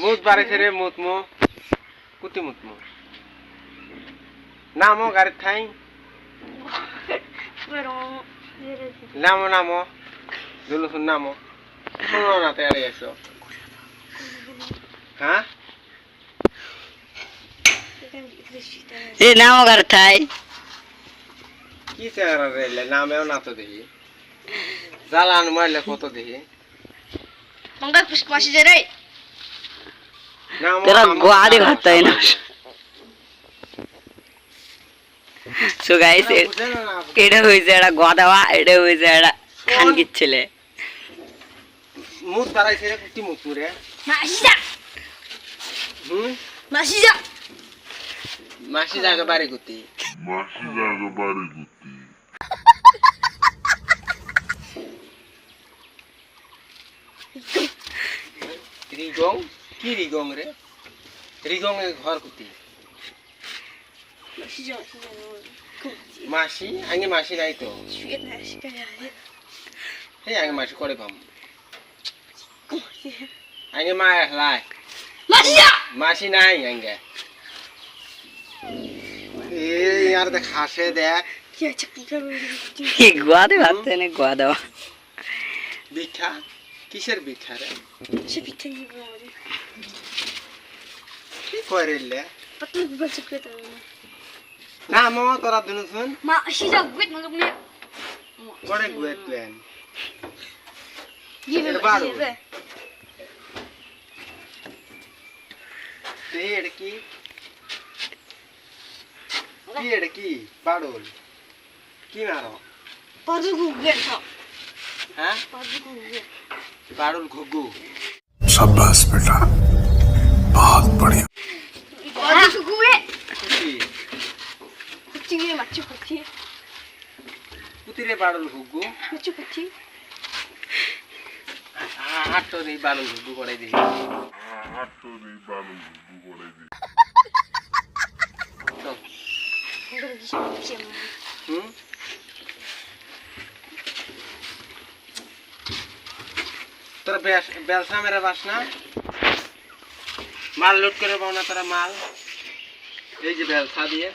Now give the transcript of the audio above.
মুত বাড়িছে রে মুতমো কুতি মুতমো নামো গাড়ি ঠাই নামো নামো জুলুসুন নামো শোনো না তেড়ে এসো হ্যাঁ এ নামো গার ঠাই কি চেহারা রেলে নামেও না তো দেখি জ্বালান মারলে কত দেখি মঙ্গল পুষ্পাশি যে রে तेरा ग्वादी भाता है ना सो गाइस एड़ा हुई जेड़ा ग्वादावा एड़ा हुई जेड़ा खान किच्छले মুত বাড়াইছে রে কুতি মুত রে মাসিজা মাসিজা মাসি জায়গা বাড়ি কুতি রিগং কি রিগং রে রিগং এর ঘর কুতি মাসিজা মাসি আগে মাসি নাই তো শুয়েনা শিকায়া হে আগে মাসি করে পাম আগে মা লাই মাসিজা মাসি নাই আগে এ यार দেখ হাসে দেখ কি চাকরি করবে ये ग्वादे भाता है ना ग्वादावा বিঠা কিসের বিঠা রে সে পিঠে নিব কি করেলে পাতল গুবল চক্রে তো না মো তোরা দুনু শুন মাসিজা গুইত মগনে বড় গুয়ে প্ল্যান গিবে বারো। মাসিজা তেড় কি তেড় কি বাড়ল কি মারো পাজু গুগে তো হ্যাঁ পাজু গুগে বাড়ল ঘুঘু शाबाश बेटा बहुत बढ़िया পাজু গুগে কুতি কুচি গিয়ে মাছু কুচি কুতিরে বাড়ল ঘুঘু মাছু কুচি হাট তো দেই বাড়ল ঘুঘু করে দেই মঙ্গল পুষ্পাশি হুম তোর ব্যবসা মেরা বাস না মাল লোড করে পাও না তোরা মাল এই যে ব্যবসা দিয়ে